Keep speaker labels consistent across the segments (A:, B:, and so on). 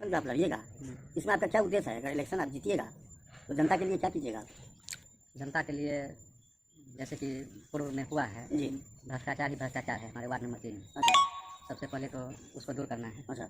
A: जो आप लड़िएगा इसमें आपका क्या उद्देश्य है? अगर इलेक्शन आप जीतिएगा तो जनता के लिए क्या कीजिएगा?
B: जनता के लिए जैसे कि पूर्व में हुआ है
A: जी।
B: भ्रष्टाचार ही भ्रष्टाचार है हमारे वार्ड नंबर 3 में।
A: अच्छा
B: सबसे पहले तो उसको दूर करना है।
A: अच्छा,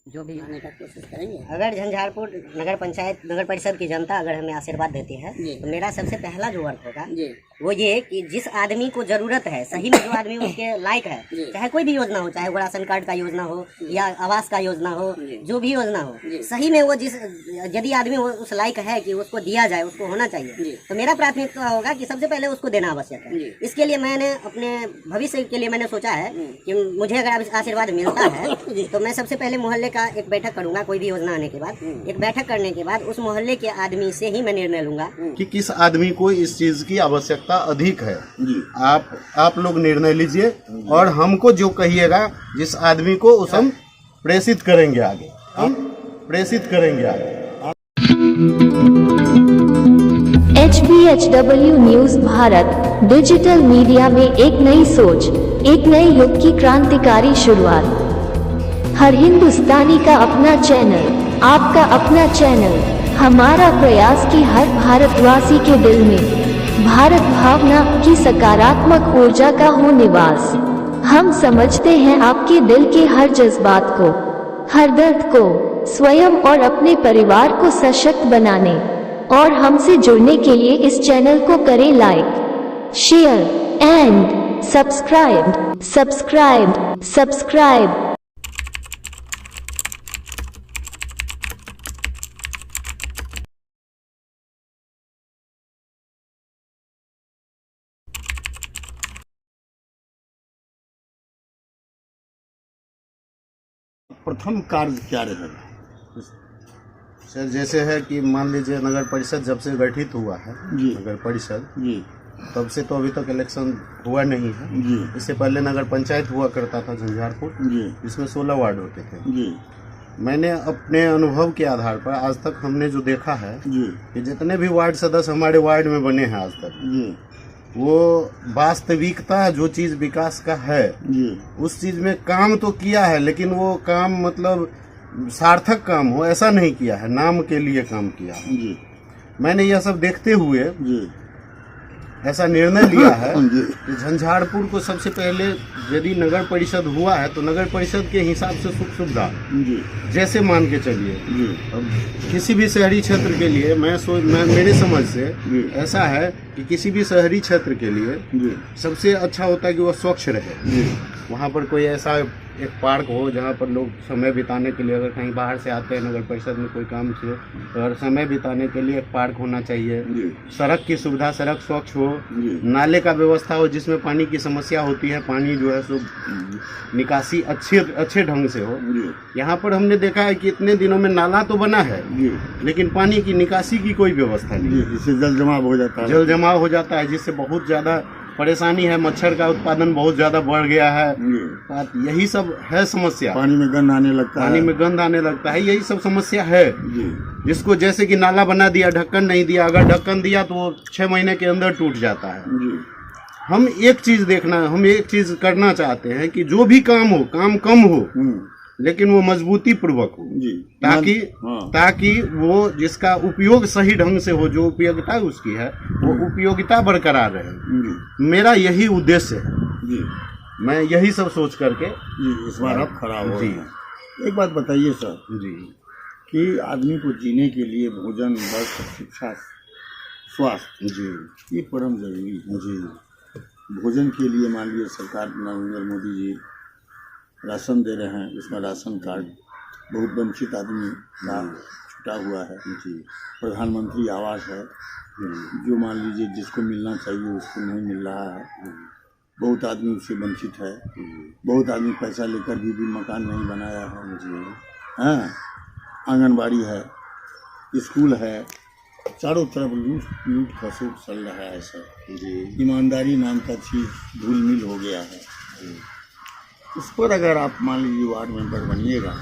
B: जो भी
A: आने का कोशिश करेंगे।
C: अगर झंझारपुर नगर पंचायत नगर परिषद की जनता अगर हमें आशीर्वाद देती है
A: जी।
C: तो मेरा सबसे पहला जो वर्क होगा
A: जी
C: वो ये कि जिस आदमी को जरूरत है, सही में जो आदमी उसके लायक है,
A: जी।
C: चाहे कोई भी योजना हो, चाहे वो राशन कार्ड का योजना हो या आवास का योजना हो,
A: जी।
C: जो भी योजना हो,
A: जी।
C: सही में वो यदि आदमी उस लायक है कि उसको दिया जाए, उसको होना
A: जी।
C: चाहिए, तो मेरा प्राथमिकता होगा कि सबसे पहले उसको देना आवश्यक है।
A: जी।
C: इसके लिए मैंने अपने भविष्य के लिए मैंने सोचा है कि मुझे अगर आशीर्वाद मिलता है तो मैं सबसे पहले मोहल्ले का एक बैठक करूंगा। कोई भी योजना आने के बाद एक बैठक करने के बाद उस मोहल्ले के आदमी से ही मैं निर्णय लूंगा
D: कि किस आदमी को इस चीज की आवश्यकता अधिक है। आप लोग निर्णय लीजिए और हमको जो कहिएगा जिस आदमी को उस हम प्रेषित करेंगे आगे, हम प्रेषित करेंगे आगे।
E: HBHW news Bharat digital media में एक नई सोच, एक नए युग की क्रांतिकारी शुरुआत। हर हिंदुस्तानी का अपना चैनल, आपका अपना चैनल, हमारा प्रयास कि हर भारतवासी के दिल में भारत भावना की सकारात्मक ऊर्जा का हो निवास। हम समझते हैं आपके दिल के हर जज्बात को, हर दर्द को, स्वयं और अपने परिवार को सशक्त बनाने और हमसे जुड़ने के लिए इस चैनल को करें लाइक, शेयर एंड सब्सक्राइब।
F: प्रथम कार्य क्या रहेगा?
D: सर जैसे है कि मान लीजिए नगर परिषद जब से गठित हुआ है
F: जी।
D: नगर परिषद
F: जी
D: तब से तो अभी तक इलेक्शन हुआ नहीं है।
F: जी
D: इससे पहले नगर पंचायत हुआ करता था झंझारपुर,
F: जी
D: जिसमें 16 वार्ड होते थे।
F: जी
D: मैंने अपने अनुभव के आधार पर आज तक हमने जो देखा है
F: जी
D: कि जितने भी वार्ड सदस्य हमारे वार्ड में बने हैं आज तक,
F: जी
D: वो वास्तविकता जो चीज विकास का है
F: जी
D: उस चीज में काम तो किया है, लेकिन वो काम मतलब सार्थक काम हो ऐसा नहीं किया है, नाम के लिए काम किया है।
F: जी
D: मैंने यह सब देखते हुए
F: जी
D: ऐसा निर्णय लिया है
F: जी
D: कि झंझारपुर को सबसे पहले यदि नगर परिषद हुआ है तो नगर परिषद के हिसाब से सुख सुविधा
F: जी
D: जैसे मान के चलिए।
F: जी
D: अब किसी भी शहरी क्षेत्र के लिए मैं मेरे समझ से
F: जी
D: ऐसा है कि किसी भी शहरी क्षेत्र के लिए
F: जी
D: सबसे अच्छा होता है कि वह स्वच्छ रहे।
F: जी
D: वहाँ पर कोई ऐसा एक पार्क हो जहाँ पर लोग समय बिताने के लिए, अगर कहीं बाहर से आते हैं नगर परिषद में कोई काम से, तो अगर समय बिताने के लिए एक पार्क होना चाहिए।
F: जी
D: सड़क की सुविधा, सड़क स्वच्छ हो,
F: जी
D: नाले का व्यवस्था हो जिसमें पानी की समस्या होती है, पानी जो है सो निकासी अच्छे ढंग से हो।
F: जी
D: यहाँ पर हमने देखा है कि इतने दिनों में नाला तो बना है
F: जी
D: लेकिन पानी की निकासी की कोई व्यवस्था नहीं
F: जी
D: है।
F: इससे जल जमाव हो जाता है।
D: जल जमाव हो जाता है जिससे बहुत ज़्यादा परेशानी है, मच्छर का उत्पादन बहुत ज़्यादा बढ़ गया है।
F: जी
D: यही सब है समस्या।
F: पानी में गंध आने लगता है।
D: पानी में गंध आने लगता है, यही सब समस्या है।
F: जी
D: जिसको जैसे कि नाला बना दिया, ढक्कन नहीं दिया, अगर ढक्कन दिया तो वो 6 महीने के अंदर टूट जाता है।
F: जी
D: हम एक चीज करना चाहते हैं कि जो भी काम हो, काम कम हो लेकिन वो मजबूती पूर्वक हो,
F: जी
D: ताकि वो जिसका उपयोग सही ढंग से हो, जो उपयोगिता उसकी है वो उपयोगिता बरकरार रहे।
F: जी
D: मेरा यही उद्देश्य है।
F: जी
D: मैं यही सब सोच करके
F: जी इस बार आप खड़ा हो
D: जी।
F: रहे हैं। एक बात बताइए सर
D: जी
F: कि आदमी को जीने के लिए भोजन, वस्त्र, शिक्षा, स्वास्थ्य
D: जी
F: ये परम जरूरी है।
D: जी
F: भोजन के लिए मान लीजिए सरकार नरेंद्र मोदी जी राशन दे रहे हैं, उसमें राशन कार्ड बहुत वंचित आदमी का छूटा हुआ है।
D: जी
F: प्रधानमंत्री आवास है, जो मान लीजिए जिसको मिलना चाहिए उसको नहीं मिल रहा है, बहुत आदमी उससे वंचित है। बहुत आदमी पैसा लेकर भी मकान नहीं बनाया है।
D: जी
F: हाँ, आंगनबाड़ी है, स्कूल है, चारों तरफ लूट खसोट चल रहा है सर।
D: जी
F: ईमानदारी नाम का चीज़ धूल मिल हो गया है। उस पर अगर आप मान लीजिए वार्ड मेंबर बनिएगा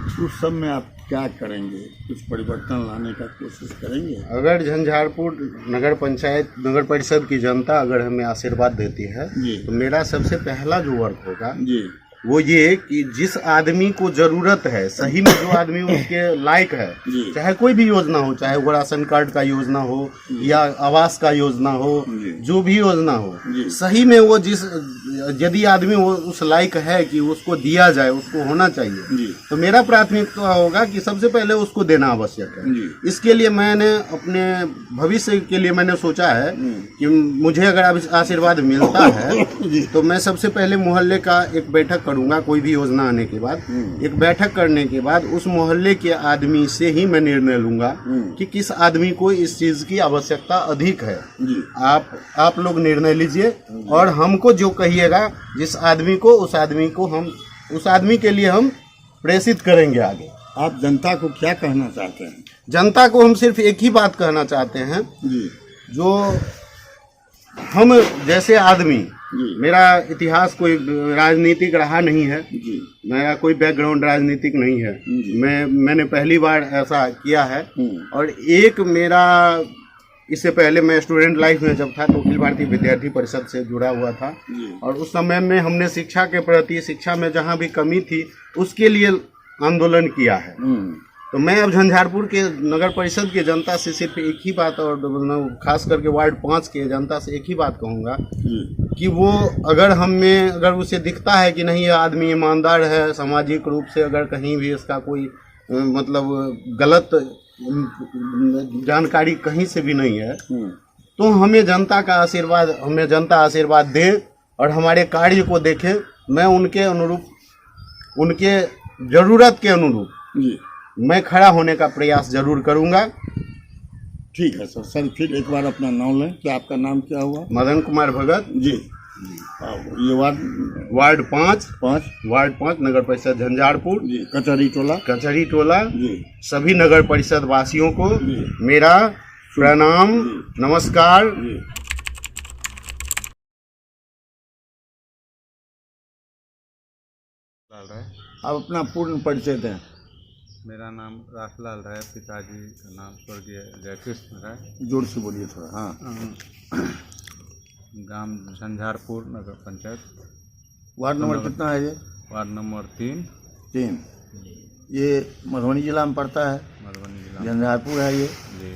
F: तो उस सब में आप क्या करेंगे? कुछ परिवर्तन लाने का कोशिश करेंगे?
D: अगर झंझारपुर नगर परिषद की जनता अगर हमें आशीर्वाद देती है
F: जी
D: तो मेरा सबसे पहला जो वर्क होगा
F: जी
D: वो ये कि जिस आदमी को जरूरत है, सही में जो आदमी उसके लायक है,
F: जी।
D: चाहे कोई भी योजना हो, चाहे वो राशन कार्ड का योजना हो या आवास का योजना हो,
F: जी।
D: जो भी योजना हो,
F: जी।
D: सही में वो यदि आदमी वो उस लायक है कि उसको दिया जाए, उसको होना चाहिए,
F: जी।
D: तो मेरा प्राथमिकता होगा कि सबसे पहले उसको देना आवश्यक है।
F: जी।
D: इसके लिए मैंने अपने भविष्य के लिए मैंने सोचा है कि मुझे अगर आशीर्वाद मिलता है तो मैं सबसे पहले मोहल्ले का एक बैठक करूंगा। कोई भी योजना आने के बाद एक बैठक करने के बाद उस मोहल्ले के आदमी से ही मैं निर्णय लूंगा कि किस आदमी को इस चीज की आवश्यकता अधिक है।
F: जी।
D: आप लोग निर्णय लीजिए और हमको जो कहिएगा, जिस आदमी को हम उस आदमी के लिए हम प्रेषित करेंगे आगे।
F: आप जनता को क्या कहना चाहते हैं?
D: जनता को हम सिर्फ एक ही बात कहना चाहते हैं,
F: जी।
D: जो हम जैसे आदमी,
F: जी।
D: मेरा इतिहास कोई राजनीतिक रहा नहीं है,
F: जी।
D: मेरा कोई बैकग्राउंड राजनीतिक नहीं है,
F: जी।
D: मैंने पहली बार ऐसा किया है।
F: हम्म।
D: और एक मेरा इससे पहले मैं स्टूडेंट लाइफ में जब था तो अखिल भारतीय विद्यार्थी परिषद से जुड़ा हुआ था
F: जी।
D: और उस समय में हमने शिक्षा के प्रति, शिक्षा में जहाँ भी कमी थी उसके लिए आंदोलन किया है। तो मैं अब झंझारपुर के नगर परिषद के जनता से सिर्फ एक ही बात, और खास करके वार्ड 5 के जनता से एक ही बात कहूँगा कि वो अगर उसे दिखता है कि नहीं, यह आदमी ईमानदार है, सामाजिक रूप से अगर कहीं भी इसका कोई मतलब गलत जानकारी कहीं से भी नहीं है, तो हमें जनता आशीर्वाद दे और हमारे कार्य को देखे। मैं उनके अनुरूप, उनके जरूरत के अनुरूप
F: जी।
D: मैं खड़ा होने का प्रयास जरूर करूंगा।
F: ठीक है सर। सर फिर एक बार अपना नाम लें। क्या आपका नाम क्या हुआ?
D: मदन कुमार भगत
F: जी। ये
D: वार्ड 5
F: वार्ड
D: 5 नगर परिषद झंझारपुर
F: जी, कचहरी टोला
D: जी। सभी नगर परिषद वासियों को
F: जी।
D: मेरा प्रणाम, नमस्कार।
F: जी। आप अपना पूर्ण परिचय दें।
G: मेरा नाम रासलाल राय, पिताजी का नाम स्वर्गीय जयकृष्ण राय,
F: जोर से बोलिए थोड़ा। हाँ।
G: गांव झंझारपुर नगर पंचायत।
F: वार्ड नंबर कितना है ये?
G: Ward number 3।
F: ये मधुबनी जिला में पड़ता है,
G: मधुबनी जिला।
F: झंझारपुर है ये।
G: जी।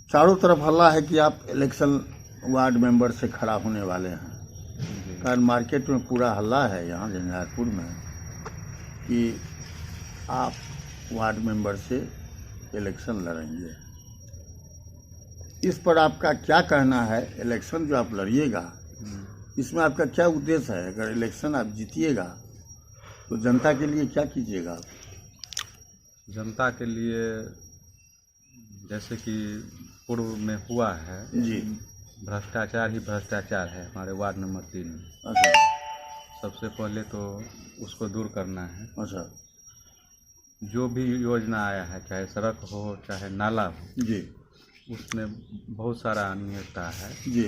F: चारों तरफ हल्ला है कि आप इलेक्शन वार्ड मेंबर से खड़ा होने वाले हैं।
G: जी।
F: कारण मार्केट में पूरा हल्ला है यहाँ झंझारपुर में कि आप वार्ड मेंबर से इलेक्शन लड़ेंगे। इस पर आपका क्या कहना है? इलेक्शन जो आप लड़िएगा, इसमें आपका क्या उद्देश्य है? अगर इलेक्शन आप जीतिएगा तो जनता के लिए क्या कीजिएगा आप?
G: जनता के लिए जैसे कि पूर्व में हुआ है
F: जी।
G: भ्रष्टाचार ही भ्रष्टाचार है हमारे वार्ड नंबर 3 में।
F: अच्छा।
G: सबसे पहले तो उसको दूर करना है।
F: अच्छा।
G: जो भी योजना आया है, चाहे सड़क हो चाहे नाला हो,
F: जी।
G: उसमें बहुत सारा अनियमितता है,
F: जी।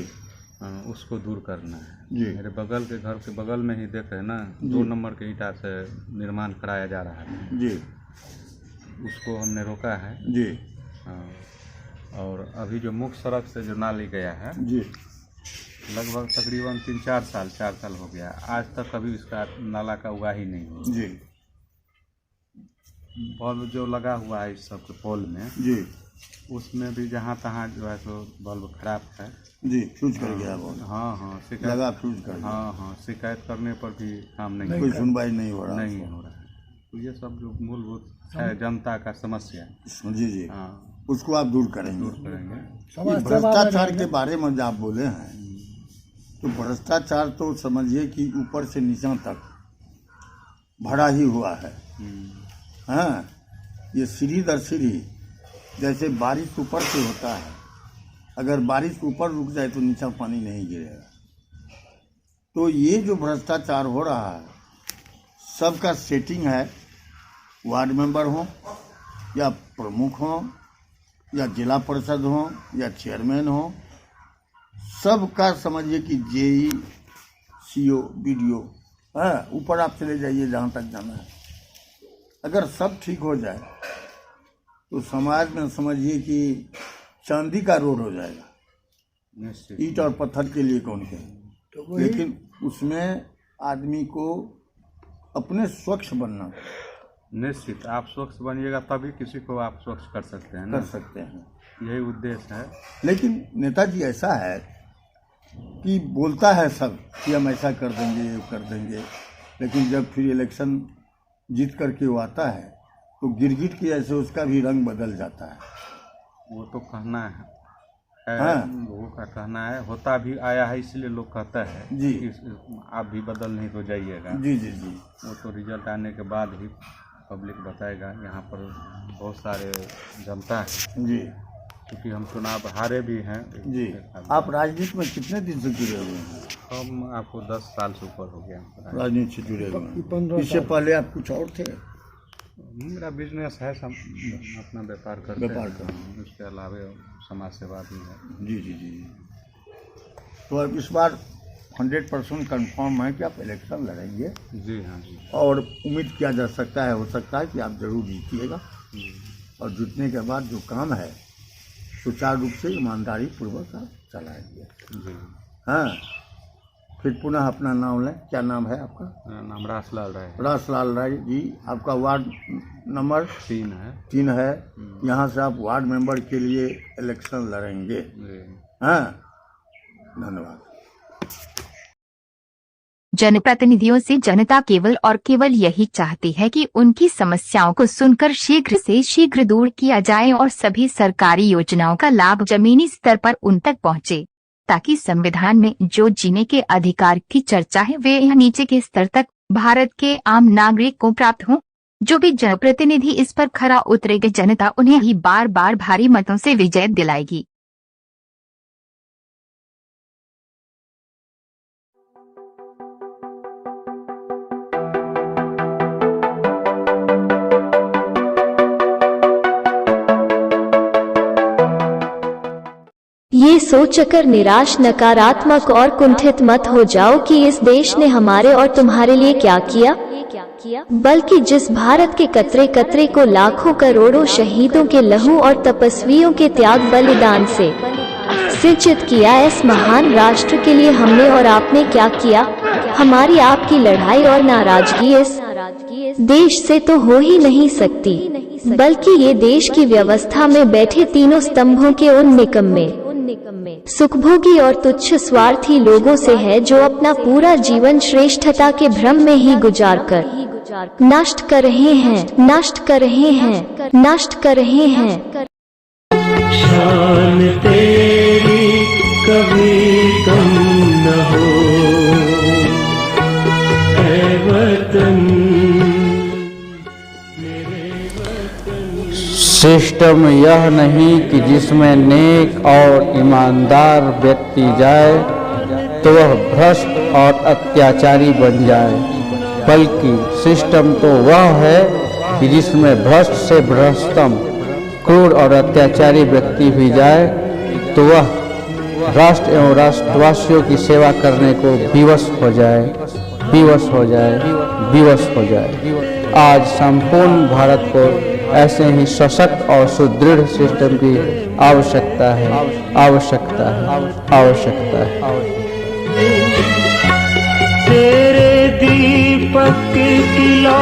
G: उसको दूर करना है।
F: जी।
G: मेरे बगल के घर के बगल में ही देख रहे हैं ना, 2 नंबर के ईंटा से निर्माण कराया जा रहा है।
F: जी।
G: उसको हमने रोका है।
F: जी।
G: हाँ। और अभी जो मुख्य सड़क से जो नाली गया है,
F: जी।
G: लगभग तकरीबन 4 साल हो गया, आज तक कभी इसका नाला का हुआ ही नहीं है।
F: जी।
G: बल्ब जो लगा हुआ है इस सब के पोल में,
F: जी।
G: उसमें भी जहाँ तहाँ जो है तो बल्ब खराब है।
F: जी। फ्यूज कर गया वो।
G: हाँ शिकायत
F: लगा फ्यूज कर गया।
G: हाँ शिकायत करने पर भी काम नहीं
F: कोई सुनवाई नहीं हो रहा।
G: नहीं हो रहा है। तो ये सब जो मूलभूत है जनता का समस्या,
F: जी। जी।
G: हाँ
F: उसको आप दूर करेंगे।
G: दूर करेंगे।
F: ये भ्रष्टाचार के बारे में जो आप बोले हैं, तो भ्रष्टाचार तो समझिए कि ऊपर से नीचा तक भरा ही हुआ है। हाँ, ये सीढ़ी दर सीढ़ी, जैसे बारिश ऊपर से होता है, अगर बारिश ऊपर रुक जाए तो नीचा पानी नहीं गिरेगा। तो ये जो भ्रष्टाचार हो रहा है, सबका सेटिंग है। वार्ड मेंबर हो या प्रमुख हो या जिला परिषद हो या चेयरमैन हो, सबका समझिए कि जेई, सीओ, बीडीओ, हाँ, ऊपर आप चले जाइए जहाँ तक जाना है। अगर सब ठीक हो जाए तो समाज में समझिए कि चांदी का रोड हो जाएगा। ईंट और पत्थर के लिए कौन कहे, लेकिन उसमें आदमी को अपने स्वच्छ बनना पड़ेगा।
G: निश्चित आप स्वच्छ बनिएगा तभी किसी को आप स्वच्छ कर सकते हैं ना,
F: कर सकते हैं।
G: यही उद्देश्य है।
F: लेकिन नेताजी ऐसा है कि बोलता है सब कि हम ऐसा कर देंगे, ये कर देंगे, लेकिन जब फिर इलेक्शन जीत करके वो आता है तो गिरगिट की ऐसे उसका भी रंग बदल जाता है।
G: वो तो कहना है
F: हाँ।
G: लोगों का कहना है, होता भी आया है इसलिए लोग कहता है
F: जी।
G: कि आप भी बदल नहीं तो जाइएगा।
F: जी जी जी।
G: वो तो रिजल्ट आने के बाद ही पब्लिक बताएगा। यहाँ पर बहुत सारे जनता है
F: जी
G: क्योंकि हम चुनाव हारे भी हैं
F: जी। आप राजनीति में कितने दिन से जुड़े हुए हैं?
G: हम आपको 10 साल से ऊपर हो गया।
F: राजनीति से जुड़े हुए हैं। इससे पहले आप कुछ और थे?
G: मेरा बिजनेस है, अपना व्यापार करते हैं, उसके अलावा समाज सेवा भी है।
F: जी जी जी। तो अब इस बार 100% कंफर्म है कि आप इलेक्शन लड़ेंगे?
G: जी हाँ जी।
F: और उम्मीद किया जा सकता है, हो सकता है कि आप जरूर जीतिएगा और जीतने के बाद जो काम है सुचारू रूप से ईमानदारी पूर्वक आप चलाएंगे।
G: जी
F: हाँ, फिर पुनः अपना नाम लें। क्या नाम है आपका?
G: मेरा नाम रासलाल राय है।
F: रासलाल राय जी। आपका वार्ड नंबर
G: 3 है।
F: 3 है। यहाँ से आप वार्ड मेंबर के लिए इलेक्शन लड़ेंगे।
G: जी।
F: हाँ, धन्यवाद।
H: जनप्रतिनिधियों से जनता केवल और केवल यही चाहती है कि उनकी समस्याओं को सुनकर शीघ्र से शीघ्र दूर किया जाए और सभी सरकारी योजनाओं का लाभ जमीनी स्तर पर उन तक पहुंचे, ताकि संविधान में जो जीने के अधिकार की चर्चा है वे यह नीचे के स्तर तक भारत के आम नागरिक को प्राप्त हो। जो भी जनप्रतिनिधि इस पर खरा उतरेगा, जनता उन्हें ही बार बार भारी मतों से विजय दिलाएगी।
E: ये सोचकर निराश, नकारात्मक और कुंठित मत हो जाओ कि इस देश ने हमारे और तुम्हारे लिए क्या किया, बल्कि जिस भारत के कतरे कतरे को लाखों करोड़ों शहीदों के लहू और तपस्वियों के त्याग बलिदान से सिंचित किया, इस महान राष्ट्र के लिए हमने और आपने क्या किया। हमारी आपकी लड़ाई और नाराजगी इस देश से तो हो ही नहीं सकती, बल्कि ये देश की व्यवस्था में बैठे तीनों स्तंभों के उन निकम्मे, सुखभोगी और तुच्छ स्वार्थी लोगों से है, जो अपना पूरा जीवन श्रेष्ठता के भ्रम में ही गुजार कर नष्ट कर रहे हैं, नष्ट कर रहे हैं, नष्ट कर रहे हैं।
I: शान तेरी कभी कम न हो ऐ वतन।
J: सिस्टम यह नहीं कि जिसमें नेक और ईमानदार व्यक्ति जाए तो वह भ्रष्ट और अत्याचारी बन जाए, बल्कि सिस्टम तो वह है कि जिसमें भ्रष्ट से भ्रष्टतम, क्रूर और अत्याचारी व्यक्ति भी जाए तो वह राष्ट्र एवं राष्ट्रवासियों की सेवा करने को विवश हो जाए, विवश हो जाए, विवश हो जाए। आज संपूर्ण भारत को ऐसे ही सशक्त और सुदृढ़ सिस्टम की आवश्यकता है, आवश्यकता है, आवश्यकता है।
I: तेरे दीपक की लौ